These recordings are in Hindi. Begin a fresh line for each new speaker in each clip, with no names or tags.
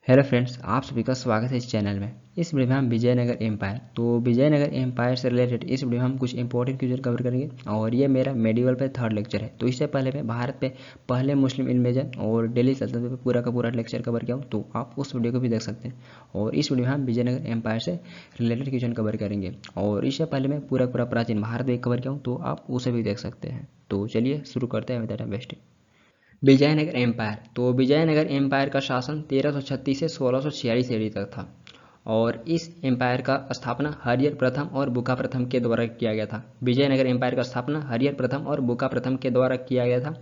हेलो फ्रेंड्स, आप सभी का स्वागत है इस चैनल में। इस वीडियो में हम विजयनगर एम्पायर विजयनगर एम्पायर से रिलेटेड इस वीडियो में हम कुछ इंपॉर्टेंट क्वेश्चन कवर करेंगे और ये मेरा मेडिवल पे थर्ड लेक्चर है। तो इससे पहले मैं भारत पे पहले मुस्लिम इन्वेजन और दिल्ली सल्तनत पे पूरा का पूरा लेक्चर कवर किया हूँ, तो आप उस वीडियो को भी देख सकते हैं। और इस वीडियो में हम विजयनगर एम्पायर से रिलेटेड क्वेश्चन कवर करेंगे और इससे पहले मैं पूरा पूरा प्राचीन भारत भी कवर किया हूँ, तो आप उसे भी देख सकते हैं। तो चलिए शुरू करते हैं with time wasting. Vijayanagar empire Vijayanagar empire का शासन 1336 से 1646 ईस्वी तक था और इस एम्पायर का स्थापना हरियर प्रथम और बुका प्रथम के द्वारा किया गया था। विजयनगर एम्पायर का स्थापना हरियर प्रथम और बुका प्रथम के द्वारा किया गया था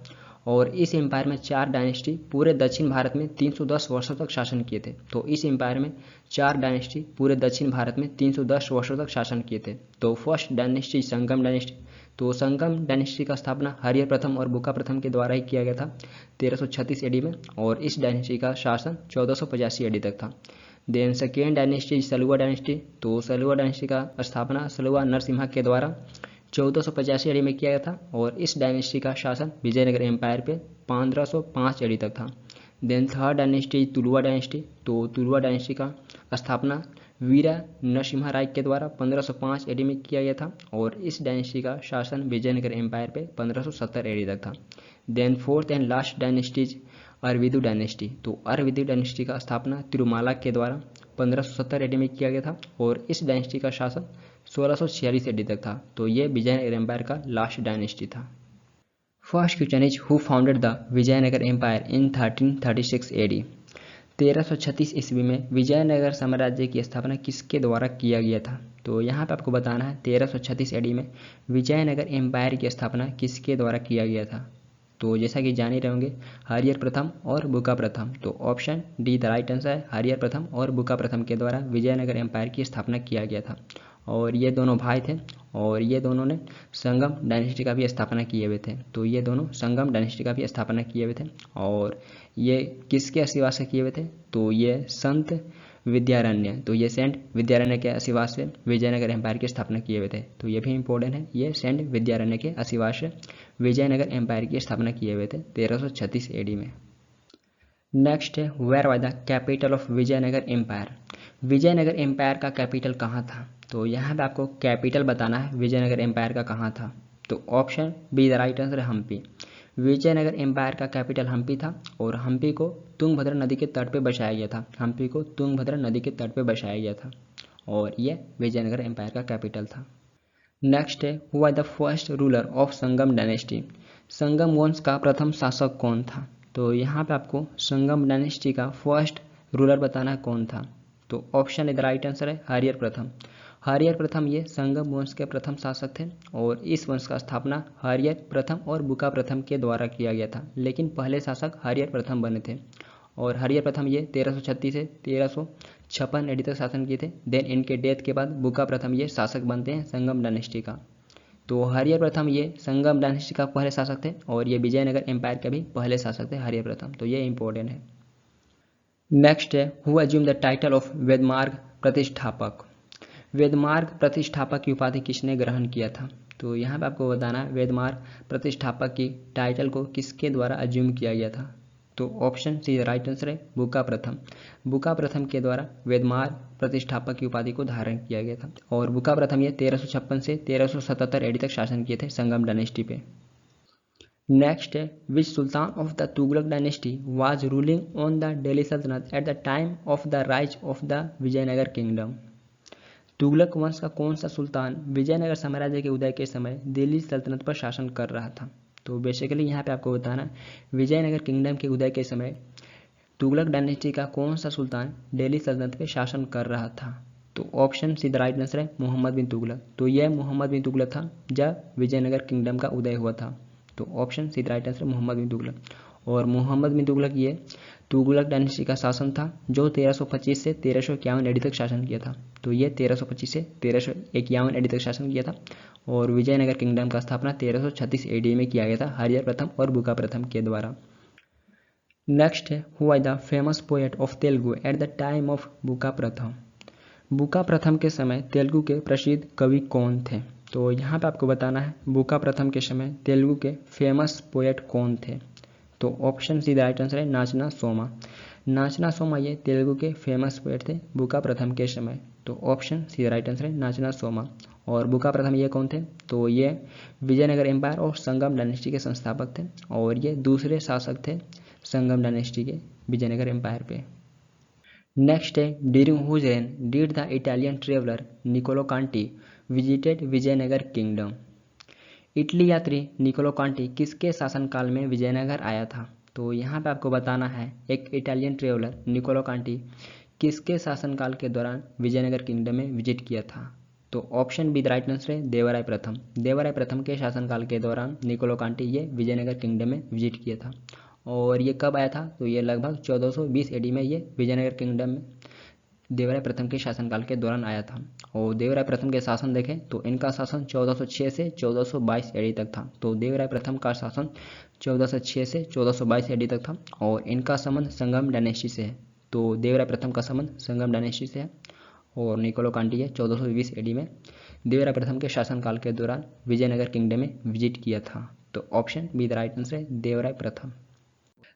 और इस एम्पायर में 4 डायनेस्टी पूरे दक्षिण भारत में 310 वर्षों तक शासन किए थे। तो इस एम्पायर में 4 डायनेस्टी पूरे दक्षिण भारत में 310 वर्षों तक शासन किए थे। तो फर्स्ट डायनेस्टी संगम डायनेस्टी, तो संगम डायनेस्टी का स्थापना हरियर प्रथम और बुका प्रथम के द्वारा ही किया गया था 1336 एडी में और इस डायनेस्टी का शासन 1485 एडी तक था। Then second dynasty Saluva dynasty, तो सलुवा डायनेस्टी का स्थापना सलुवा नरसिम्हा के द्वारा 1485 एडी में किया गया था और इस डायनेस्टी का शासन विजयनगर एम्पायर पे 1505 एडी तक था। Then third dynasty Tuluva dynasty, तो तुलुवा डायनेस्टी का स्थापना वीरा नरसिम्हा राय के द्वारा 1505 एडी में किया गया था और इस डायनेस्टी का शासन विजयनगर एम्पायर पे 1570 एडी तक था। Then fourth and last dynasties Aravidu dynasty, तो अरविदु डायनेस्टी का स्थापना तिरुमाला के द्वारा 1570 एडी में किया गया था और इस डायनेस्टी का शासन 1646 एडी तक था। तो ये विजयनगर एम्पायर का लास्ट डायनेस्टी था। First question is who founded the Vijayanagar empire in 1336 AD. 1336 ईस्वी में विजयनगर साम्राज्य की स्थापना किसके द्वारा किया गया था। तो यहाँ पे आपको बताना है 1336 एडी में विजयनगर एम्पायर की स्थापना किसके द्वारा किया गया था। तो जैसा कि जान ही रहे होंगे, हरियर प्रथम और बुका प्रथम। तो option D the right answer है, हरियर प्रथम और बुका प्रथम के द्वारा विजयनगर एम्पायर की स्थापना किया गया था और ये दोनों भाई थे और ये दोनों ने संगम डायनेस्टी का भी स्थापना किए हुए थे। तो ये दोनों संगम डायनेस्टी का भी स्थापना किए हुए थे और ये किसके आशीर्वाद से किए हुए थे। तो ये संत विद्यारण्य, तो ये सेंट विद्यारण्य के आशीर्वाद से विजयनगर एम्पायर की स्थापना किए हुए थे। तो ये भी इंपॉर्टेंट है, ये सेंट विद्यारण्य के आशीर्वाद से विजयनगर एम्पायर की स्थापना किए हुए थे 1336 एडी में। नेक्स्ट है where was the capital of Vijayanagar empire. Vijayanagar empire का कैपिटल कहाँ था। तो यहाँ पे आपको कैपिटल बताना है विजयनगर एम्पायर का कहाँ था। तो option B the right answer है हम्पी। विजयनगर एम्पायर का कैपिटल हम्पी था और हम्पी को तुंगभद्रा नदी के तट पे बसाया गया था। हम्पी को तुंगभद्रा नदी के तट पे बसाया गया था और यह विजयनगर एम्पायर का कैपिटल था। नेक्स्ट है who was the first ruler of Sangama dynasty. Sangama वंश का प्रथम शासक कौन था। तो यहाँ पे आपको संगम डायनेस्टी का फर्स्ट रूलर बताना कौन था। तो option A the right answer है हरियर प्रथम। हरियर प्रथम ये संगम वंश के प्रथम शासक थे और इस वंश का स्थापना हरियर प्रथम और बुका प्रथम के द्वारा किया गया था, लेकिन पहले शासक हरियर प्रथम बने थे और हरियर प्रथम ये 1336 से 1356 एडी तक शासन किए थे। देन इनके डेथ के बाद बुका प्रथम ये शासक बनते हैं संगम डायनेस्टी का। तो हरियर प्रथम ये संगम डायनेस्टी का पहले शासक थे और ये विजयनगर एम्पायर के भी पहले शासक थे हरियर प्रथम। तो ये इंपॉर्टेंट है। नेक्स्ट है who assumed the title of Vedamarga Pratishthapaka. Vedamarga Pratishthapaka की उपाधि किसने ग्रहण किया था। तो यहाँ पे आपको बताना है वेदमार्ग प्रतिष्ठापक की टाइटल को किसके द्वारा अज्यूम किया गया था। तो ऑप्शन सी राइट आंसर है बुका प्रथम। बुका प्रथम के द्वारा वेदमार्ग प्रतिष्ठापक की उपाधि को धारण किया गया था और बुका प्रथम ये 1356 से 1377 एडी तक शासन किए थे संगम डायनेस्टी पे। नेक्स्ट है which sultan of the Tughlaq dynasty was ruling on the Delhi Saltanat at the time of the rise of the Vijayanagara kingdom. Tughlaq वंश का कौन सा सुल्तान विजयनगर साम्राज्य के उदय के समय दिल्ली सल्तनत पर शासन कर रहा था। तो बेसिकली यहाँ पे आपको बताना विजयनगर किंगडम के उदय के समय तुगलक डायनेस्टी का कौन सा सुल्तान दिल्ली सल्तनत पर शासन कर रहा था। तो option C the right answer है मोहम्मद बिन तुगलक। तो यह मोहम्मद बिन तुगलक था जब विजयनगर किंगडम का उदय हुआ था। तो option C the right answer Mohammad bin Tughlaq. और मोहम्मद बिन तुगलक ये तुगलक डायनेस्टी का शासन था जो 1325 से 1351 एडी तक शासन किया था। तो ये 1325 से 1351 एडी तक शासन किया था और विजयनगर किंगडम का स्थापना 1336 एडी में किया गया था हरियर प्रथम और बुका प्रथम के द्वारा। नेक्स्ट है who was the famous poet of Telugu eight the time of बुका प्रथम। बुका प्रथम के समय तेलुगु के प्रसिद्ध कवि कौन थे। तो यहाँ पे आपको बताना है बुका प्रथम के समय तेलुगु के फेमस पोएट कौन थे। तो option C the right answer है नाचना सोमा। नाचना सोमा ये तेलुगु के फेमस पोएट थे बुका प्रथम के समय। तो ऑप्शन सी राइट आंसर है नाचना सोमा। और बुका प्रथम ये कौन थे? तो ये विजयनगर एम्पायर और संगम डायनेस्टी के संस्थापक थे और ये दूसरे शासक थे संगम डायनेस्टी के विजयनगर एम्पायर पे। नेक्स्ट है during whose reign did the Italian traveller Niccolo Conti visited Vijayanagar kingdom. Italy यात्री निकोलो कांटी किसके शासनकाल में विजयनगर आया था? तो यहाँ पे आपको बताना है एक इटालियन ट्रेवलर निकोलो कांटी किसके शासनकाल के दौरान विजयनगर किंगडम में विजिट किया था? तो option B the right answer है देवराय प्रथम। देवराय प्रथम के शासनकाल के दौरान निकोलो कांटी ये विजयनगर किंगडम में विजिट किया था। और ये कब आया था? तो ये लगभग 1420 एडी में ये विजयनगर किंगडम में देवराय प्रथम के शासनकाल के दौरान आया था। और देवराय प्रथम के शासन देखें तो इनका शासन 1406 से 1422 एडी तक था। तो देवराय प्रथम का शासन 1406 से 1422 एडी तक था और इनका संबंध संगम डायनेस्टी से है। तो देवराय प्रथम का संबंध संगम डायनेस्टी से है और निकोलो कांटी 1420 एडी में देवराय प्रथम के शासनकाल के दौरान विजयनगर किंगडम में विजिट किया था। तो option B the right answer है देवराय प्रथम।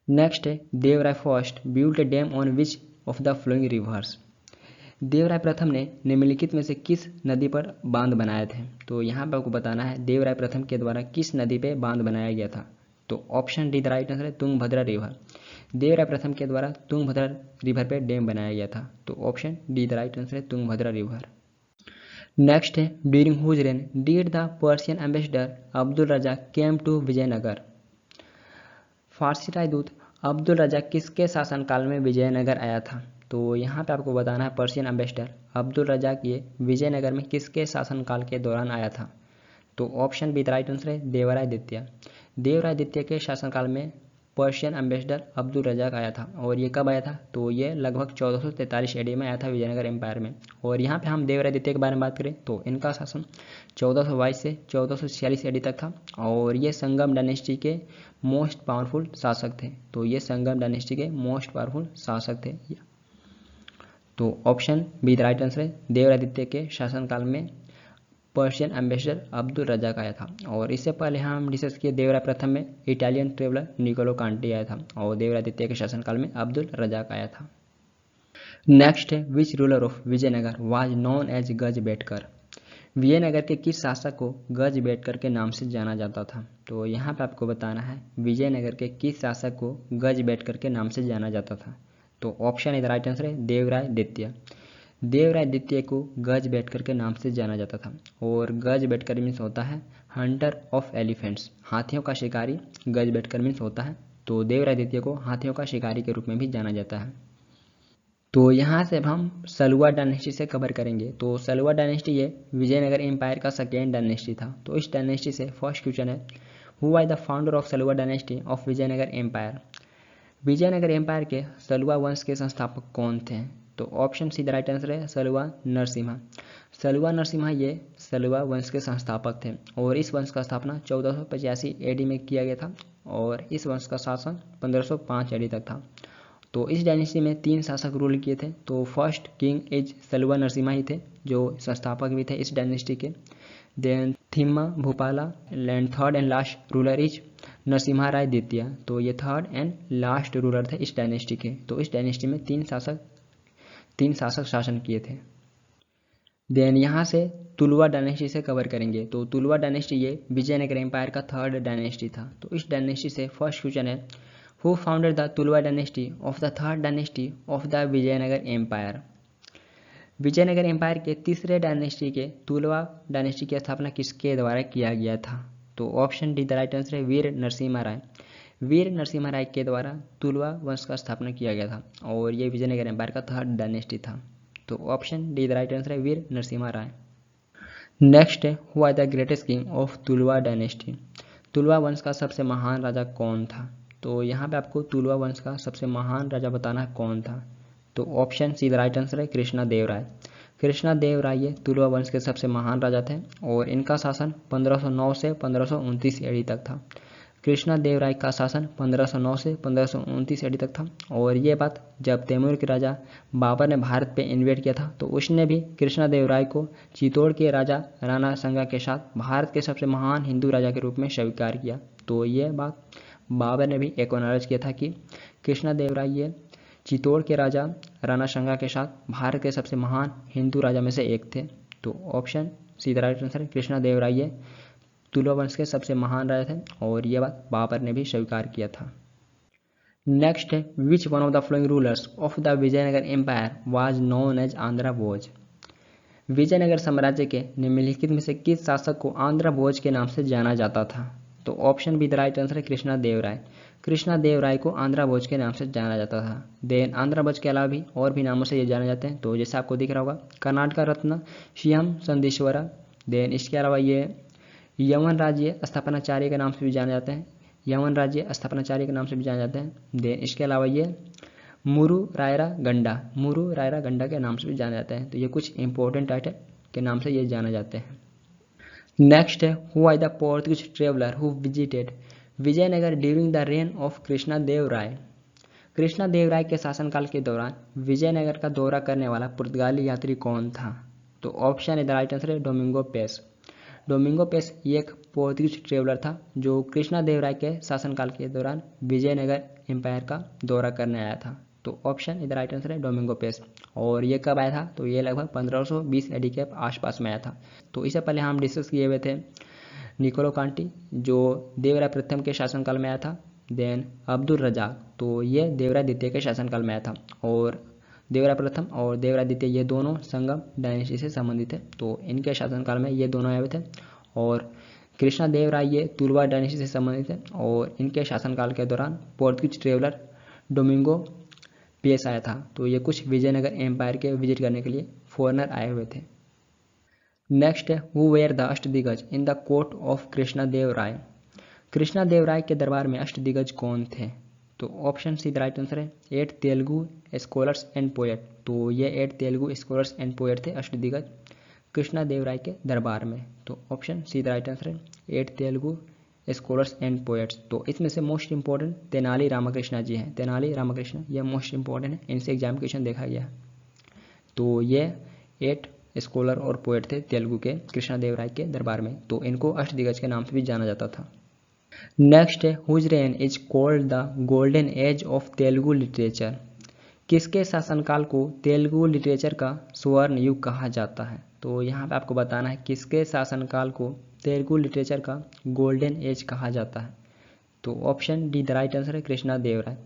नेक्स्ट है Devaraya first built a dam on which of the flowing rivers. Devaraya प्रथम ने निम्नलिखित में से किस नदी पर बांध बनाए थे? तो यहाँ पर आपको बताना है देवराय प्रथम के द्वारा किस नदी पे बांध बनाया गया था। तो option D the right answer है तुंगभद्रा रिवर। देवराय प्रथम के द्वारा तुंगभद्रा रिवर पे डैम बनाया गया था। तो option D the right answer है तुंगभद्रा रिवर। नेक्स्ट है during whose reign did the Persian ambassador Abdul Razzaq came to Vijayanagara. फारसी राजदूत अब्दुल रज़ाक किसके शासनकाल में विजयनगर आया था? तो यहाँ पे आपको बताना है पर्शियन एम्बेसडर अब्दुल रज़ाक ये विजयनगर में किसके शासनकाल के दौरान आया था? तो option B the right answer है देवराय द्वितीय। देवराय द्वितीय के शासनकाल में पर्शियन एम्बेसडर अब्दुल रज़ाक आया था। और ये कब आया था? तो ये लगभग 1443 एडी में आया था विजयनगर एम्पायर में। और यहाँ पे हम देवराय द्वितीय के बारे में बात करें तो इनका शासन 1422 से 1446 एडी तक था और ये संगम डायनेस्टी के मोस्ट पावरफुल शासक थे। तो ये संगम डायनेस्टी के मोस्ट पावरफुल शासक थे। तो option B the right answer है देवराय द्वितीय के शासनकाल में पर्शियन एम्बेसडर अब्दुल रज़ाक आया था। और इससे पहले हम डिस्कस किए देवराय प्रथम में इटालियन ट्रेवलर निकोलो कांटी आया था और देवराय द्वितीय के शासनकाल में अब्दुल रज़ाक आया था। नेक्स्ट है which ruler of Vijayanagar was known as Gaja Betekara. Vijayanagar के किस शासक को गज बेटकर के नाम से जाना जाता था? तो यहाँ पे आपको बताना है विजयनगर के किस शासक को गज बेटकर के नाम से जाना जाता था। तो ऑप्शन इधर राइट आंसर है देवराय द्वितीय। देवराय द्वितीय को गज बेटकर के नाम से जाना जाता था। और गज बेटकर मीन्स होता है हंटर ऑफ एलिफेंट्स, हाथियों का शिकारी गज बेटकर मीन्स होता है। तो देवराय द्वितीय को हाथियों का शिकारी के रूप में भी जाना जाता है। तो यहाँ से अब हम सलुआ डायनेस्टी से कवर करेंगे। तो सलुआ डायनेस्टी ये विजयनगर एम्पायर का सेकेंड डायनेस्टी था। तो इस डायनेस्टी से फर्स्ट क्वेश्चन है who was the founder of Saluva dynasty of Vijayanagar empire. Vijayanagar empire के सलुआ वंश के संस्थापक कौन थे? तो option C the right answer है सलुआ नरसिम्हा। सलुआ नरसिम्हा ये सलुआ वंश के संस्थापक थे और इस वंश का स्थापना 1485 एडी में किया गया था और इस वंश का शासन 1505 एडी तक था। तो इस डायनेस्टी में 3 शासक रूल किए थे। तो first king is Saluva Narasimha ही थे जो संस्थापक भी थे इस डायनेस्टी के। Then Thimma Bhupala and third and last ruler is Narasimha Raya द्वितीय। तो ये थर्ड एंड लास्ट रूलर थे इस डायनेस्टी के। तो इस डायनेस्टी में 3 शासक शासन किए थे। देन यहाँ से तुलुवा डायनेस्टी से कवर करेंगे। तो तुलुवा डायनेस्टी ये विजयनगर एम्पायर का थर्ड डायनेस्टी था। तो इस डायनेस्टी से फर्स्ट क्वेश्चन है who founded the Tuluva dynasty of the third dynasty of the Vijayanagar empire. Vijayanagar empire के तीसरे डायनेस्टी के तुलुवा डायनेस्टी की स्थापना किसके द्वारा किया गया था? तो option D the right answer है वीर नरसिम्हा राय। वीर नरसिम्हा राय के द्वारा तुलुवा वंश का स्थापना किया गया था और ये विजयनगर एम्पायर का थर्ड डायनेस्टी था। तो option D the right answer है वीर नरसिम्हा राय। नेक्स्ट है who are the greatest king of Tuluva dynasty. Tuluva वंश का सबसे महान राजा कौन था? तो यहाँ पे आपको तुलुवा वंश का सबसे महान राजा बताना है कौन था। तो option C the right answer है कृष्णा देव राय। कृष्णा देव राय ये तुलुवा वंश के सबसे महान राजा थे और इनका शासन 1509 से 1529 एडी तक था। कृष्णा देव राय का शासन 1509 से 1529 एडी तक था। और ये बात जब तैमूर के राजा बाबर ने भारत पे इन्वेड किया था तो उसने भी कृष्णा देव राय को चित्तौड़ के राजा राणा संगा के साथ भारत के सबसे महान हिंदू राजा के रूप में स्वीकार किया। तो ये बात बाबर ने भी एक्नॉलेज किया था कि कृष्णा देव राय ये चित्तौड़ के राजा राणा सांगा के साथ भारत के सबसे महान हिंदू राजा में से एक थे। तो option C the right answer है कृष्णदेवराय ये तुलवा वंश के सबसे महान राजा थे और ये बात बाबर ने भी स्वीकार किया था। नेक्स्ट है which one of the following rulers of the Vijayanagar empire was known as Andhra Bhoja. Vijayanagara साम्राज्य के निम्नलिखित में से किस शासक को आंध्रा भोज के नाम से जाना जाता था। तो option B the right answer है कृष्णदेवराय। कृष्णदेवराय को आंध्रा भोज के नाम से जाना जाता था। देन आंध्रा भोज के अलावा भी और भी नामों से ये जाने जाते हैं। तो जैसे आपको दिख रहा होगा कर्नाटक रत्न सीएम संदेश्वरा। देन इसके अलावा ये यवन राज्य स्थापनाचार्य के नाम से भी जाने जाते हैं। यवन राज्य स्थापनाचार्य के नाम से भी जाने जाते हैं। देन इसके अलावा ये मुरु रायरा गंडा के नाम से भी जाने जाते हैं। तो ये कुछ इंपॉर्टेंट टाइटल के नाम से ये जाने जाते हैं। नेक्स्ट है who was the Portuguese traveller who visited Vijayanagar during the reign of Krishnadevaraya. Krishnadevaraya के शासनकाल के दौरान विजयनगर का दौरा करने वाला पुर्तगाली यात्री कौन था। तो ऑप्शन है द राइट आंसर है डोमिंगो पेस। डोमिंगो पेस ये एक पोर्तुगीज ट्रेवलर था जो कृष्णदेवराय के शासनकाल के दौरान विजयनगर एम्पायर का दौरा करने आया था। तो ऑप्शन इधर राइट आंसर है डोमिंगो पेस। और ये कब आया था। तो ये लगभग 1520 एडी के आसपास में आया था। तो इससे पहले हम डिस्कस किए हुए थे निकोलो कांटी जो देवराय प्रथम के शासनकाल में आया था। देन अब्दुल रजाक तो ये देवराय द्वितीय के शासनकाल में आया था। और देवराय प्रथम और देवराय द्वितीय ये दोनों संगम डायनेस्टी से संबंधित है। तो इनके शासनकाल में ये दोनों आए हुए थे। और कृष्णदेवराय ये तुलवा डायनेस्टी से संबंधित है और इनके शासनकाल के दौरान पोर्तुगीज ट्रेवलर डोमिंगो पेस आया था। तो ये कुछ विजयनगर एम्पायर के विजिट करने के लिए फॉरेनर आए हुए थे। नेक्स्ट है who were the Ashtadiggaja in the court of Krishnadevaraya. Krishnadevaraya के दरबार में अष्टदिग्गज कौन थे। तो option C the right answer है 8 तेलुगु स्कॉलर्स एंड पोएट। तो ये 8 तेलुगु स्कॉलर्स एंड पोएट थे अष्टदिग्गज कृष्णदेवराय के दरबार में। तो option C the right answer है 8 तेलुगु स्कॉलर्स एंड पोएट्स। तो इसमें से मोस्ट इंपॉर्टेंट तेनाली रामकृष्णा जी हैं। तेनाली रामकृष्णा ये मोस्ट इंपॉर्टेंट है, इनसे एग्जाम क्वेश्चन देखा गया। तो ये 8 स्कॉलर और पोएट थे तेलुगु के कृष्णदेवराय के दरबार में। तो इनको अष्टदिग्गज के नाम से भी जाना जाता था। नेक्स्ट है whose reign is called the golden age of Telugu literature. किसके शासनकाल को तेलुगु लिटरेचर का स्वर्ण युग कहा जाता है। तो यहाँ पे आपको बताना है किसके शासनकाल को तेलुगु लिटरेचर का गोल्डन एज कहा जाता है। तो option D the right answer है कृष्णदेवराय।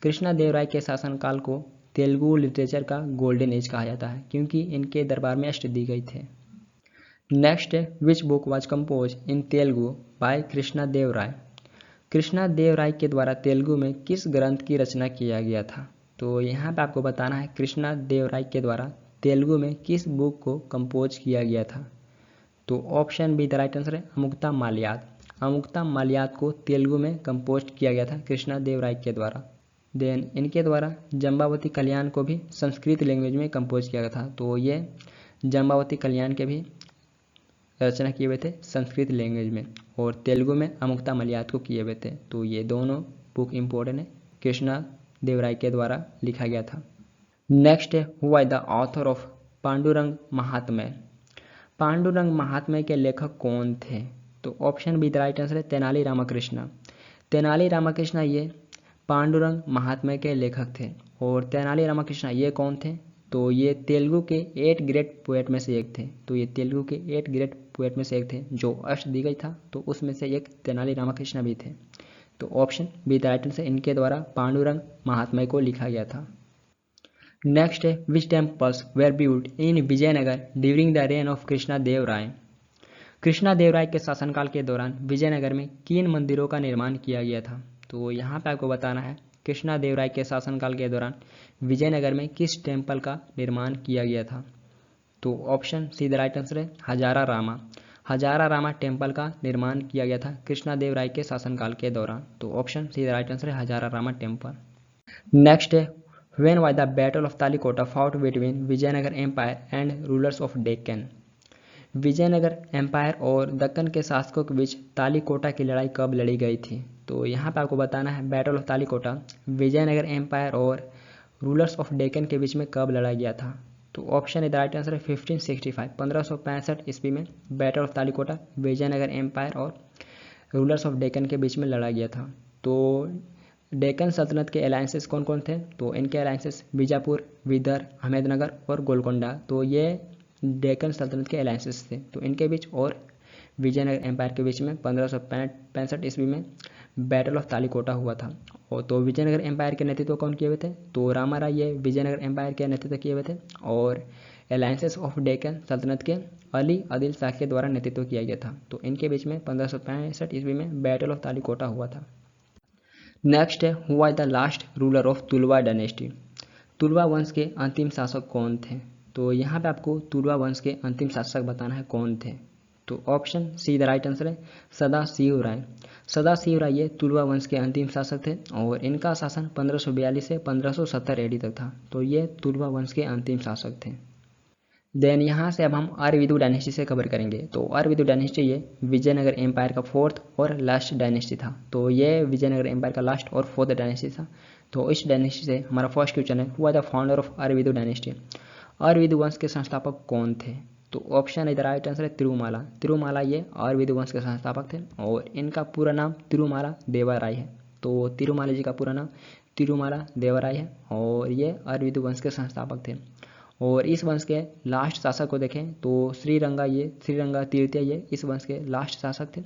कृष्णदेवराय के शासनकाल को तेलुगु लिटरेचर का गोल्डन एज कहा जाता है क्योंकि इनके दरबार में अष्टदिग्गज थे। नेक्स्ट है which book was compose in Telugu by Krishnadevaraya. Krishnadevaraya के द्वारा तेलुगु में किस ग्रंथ की रचना किया गया था। तो यहाँ पे आपको बताना है कृष्णदेवराय के द्वारा तेलुगु में किस बुक को कंपोज किया गया था। तो option B the right answer है अमुक्ता माल्याद। अमुक्ता माल्याद को तेलुगु में कंपोज किया गया था कृष्णदेवराय के द्वारा। देन इनके द्वारा जम्बावती कल्याण को भी संस्कृत लैंग्वेज में कंपोज किया गया था। तो ये जम्बावती कल्याण के भी रचना किए हुए थे संस्कृत लैंग्वेज में और तेलुगु में अमुक्ता माल्याद को किए हुए थे। तो ये दोनों बुक इम्पोर्टेंट है, कृष्णदेवराय के द्वारा लिखा गया था। नेक्स्ट है who was the author of Pandurang महात्म्य। पांडुरंग महात्म्य के लेखक कौन थे। तो option B the right answer है तेनाली रामकृष्ण। तेनाली रामकृष्ण ये पांडुरंग महात्म्य के लेखक थे। और तेनाली रामकृष्ण ये कौन थे। तो ये तेलुगु के 8 ग्रेट पोएट में से एक थे। तो ये तेलुगु के 8 ग्रेट पोएट में से एक थे जो अष्टदिग्गज था। तो उसमें से एक तेनाली रामकृष्ण भी थे। तो option B the right answer इनके द्वारा पांडुरंग महात्म्य को लिखा गया था। नेक्स्ट है which temples were built in Vijayanagara during the reign of Krishnadevaraya. Krishnadevaraya के शासनकाल के दौरान विजयनगर में किन मंदिरों का निर्माण किया गया था। तो यहाँ पे आपको बताना है कृष्णदेवराय के शासनकाल के दौरान विजयनगर में किस टेम्पल का निर्माण किया गया था। तो option C the right answer है हजारा रामा। हजारा रामा टेम्पल का निर्माण किया गया था कृष्णदेवराय के शासनकाल के दौरान। तो option C the right answer है हजारा रामा टेम्पल। नेक्स्ट है when was the battle of Talikota fought between Vijayanagar empire and rulers of Deccan. Vijayanagar empire और दक्कन के शासकों के बीच तालिकोटा की लड़ाई कब लड़ी गई थी। तो यहाँ पे आपको बताना है battle of Talikota Vijayanagar empire और रूलर्स ऑफ डेक्कन के बीच में कब लड़ा गया था। तो ऑप्शन द राइट आंसर है 1565 1565 ईस्वी में battle of Talikota Vijayanagar empire और रूलर्स ऑफ डेक्कन के बीच में लड़ा गया था। तो डेक्कन सल्तनत के अलायंसेस कौन कौन थे? तो इनके अलायंसेस बीजापुर, विदर, अहमदनगर और गोलकोंडा। तो ये डेक्कन सल्तनत के अलायंसेस थे। तो इनके बीच और विजयनगर एम्पायर के बीच में 1565 ईस्वी में बैटल ऑफ तालीकोटा हुआ था। और तो विजयनगर एम्पायर के नेतृत्व कौन किए हुए थे? तो रामाराय ये विजयनगर एम्पायर के नेतृत्व किए हुए थे और अलायंसेस ऑफ डेक्कन सल्तनत के अली आदिल शाह के द्वारा नेतृत्व किया गया था। तो इनके बीच में 1565 ईस्वी में बैटल ऑफ तालीकोटा हुआ था। नेक्स्ट है, who the last ruler of Tuluva dynasty. Tuluva वंश के अंतिम शासक कौन थे? तो यहाँ पे आपको तुलवा वंश के अंतिम शासक बताना है कौन थे। तो option C the right answer है सदाशिव राय। सदाशिव राय ये तुलवा वंश के अंतिम शासक थे और इनका शासन 1542 से 1570 एडी तक था। तो ये तुलवा वंश के अंतिम शासक थे। देन यहाँ से अब हम अरविदु डायनेस्टी से कवर करेंगे। तो अरविदु डायनेस्टी ये विजयनगर एम्पायर का फोर्थ और लास्ट डायनेस्टी था। तो ये विजयनगर एम्पायर का लास्ट और फोर्थ डायनेस्टी था। तो इस डायनेस्टी से हमारा फर्स्ट क्वेश्चन है, who the founder of अरविदु dynasty. अरविदु वंश के संस्थापक कौन थे? तो ऑप्शन इधर राइट आंसर है तिरुमाला। तिरुमाला ये अरविदु वंश के संस्थापक थे और इनका पूरा नाम तिरुमाला देवराय है। तो तिरुमाला जी का पूरा नाम तिरुमाला देवराय है और ये अरविदु वंश के संस्थापक थे। और इस वंश के लास्ट शासक को देखें तो श्रीरंगा तृतीय ये इस वंश के लास्ट शासक थे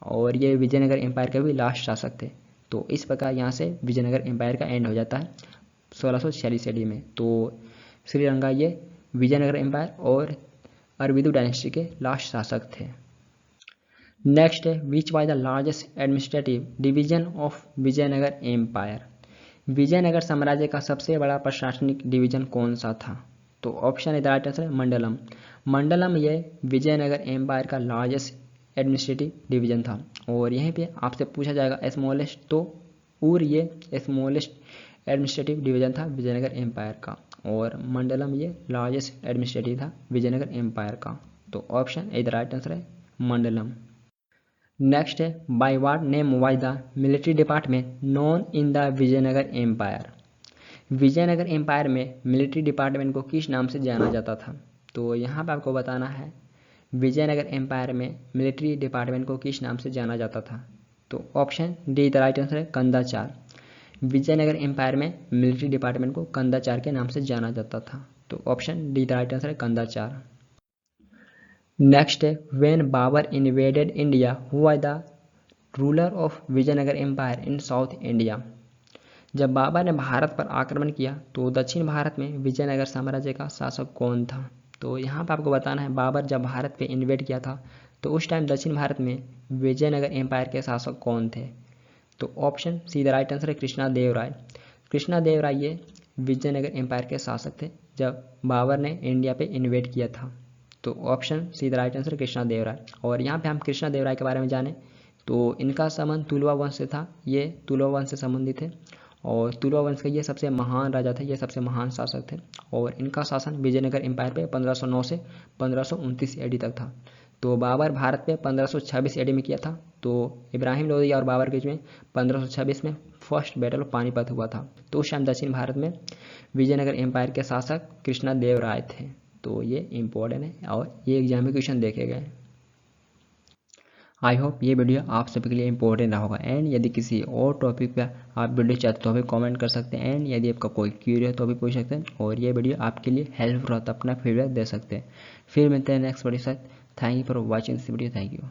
और ये विजयनगर एम्पायर के भी लास्ट शासक थे। तो इस प्रकार यहाँ से विजयनगर एम्पायर का एंड हो जाता है 1646 एडी में। तो श्रीरंगा ये विजयनगर एम्पायर और अरविदु डायनेस्टी के लास्ट शासक थे। नेक्स्ट है, which was the largest administrative division of Vijayanagar empire. Vijayanagar साम्राज्य का सबसे बड़ा प्रशासनिक डिवीजन कौन सा था? तो ऑप्शन इधर राइट आंसर है मंडलम। मंडलम ये विजयनगर एम्पायर का लार्जेस्ट एडमिनिस्ट्रेटिव डिवीजन था और यहीं पे आपसे पूछा जाएगा स्मॉलेस्ट, तो उर ये स्मॉलेस्ट एडमिनिस्ट्रेटिव डिवीजन था विजयनगर एम्पायर का और मंडलम ये लार्जेस्ट एडमिनिस्ट्रेटिव था विजयनगर एम्पायर का। तो ऑप्शन इधर राइट आंसर है मंडलम। नेक्स्ट है, by what name was the military department known in the Vijayanagar empire. Vijayanagar empire में मिलिट्री डिपार्टमेंट को किस नाम से जाना जाता था? तो यहाँ पर आपको बताना है विजयनगर एम्पायर में मिलिट्री डिपार्टमेंट को किस नाम से जाना जाता था। तो option D the right answer है कंदाचार। विजयनगर एम्पायर में मिलिट्री डिपार्टमेंट को कंदाचार के नाम से जाना जाता था। तो option D the right answer है कंदाचार। नेक्स्ट है, when Babur invaded India who the ruler of Vijayanagar empire in south India. जब बाबर ने भारत पर आक्रमण किया तो दक्षिण भारत में विजयनगर साम्राज्य का शासक कौन था? तो यहाँ पर आपको बताना है बाबर जब भारत पे इन्वेड किया था तो उस टाइम दक्षिण भारत में विजयनगर एम्पायर के शासक कौन थे? तो option C the right answer है कृष्णदेवराय। कृष्णदेवराय ये विजयनगर एम्पायर के शासक थे जब बाबर ने इंडिया पे इन्वेड किया था। तो option C the right answer Krishnadevaraya. और यहाँ पे हम कृष्णदेवराय के बारे में जाने तो इनका संबंध तुलवा वंश से था। ये तुलवा वंश से संबंधित है और तुलवा वंश के ये सबसे महान राजा थे, ये सबसे महान शासक थे और इनका शासन विजयनगर एम्पायर पे 1509 से 1529 एडी तक था। तो बाबर भारत पे 1526 एडी में किया था। तो इब्राहिम लोदी और बाबर के बीच में 1526 में फर्स्ट बैटल ऑफ पानीपत हुआ था। तो उस टाइम दक्षिण भारत में विजयनगर एम्पायर के शासक कृष्णदेवराय थे। तो ये इम्पोर्टेंट है और ये एग्जाम में क्वेश्चन देखे गए। आई होप ये वीडियो आप सभी के लिए इंपॉर्टेंट रहा होगा। एंड यदि किसी और टॉपिक पे आप वीडियो चाहते तो भी कमेंट कर सकते हैं। एंड यदि आपका कोई क्यूरी है तो भी पूछ सकते हैं और ये वीडियो आपके लिए हेल्पफुल रहा तो अपना फीडबैक दे सकते हैं। फिर मिलते हैं नेक्स्ट वीडियो के साथ। Thank you for watching this video. Thank you.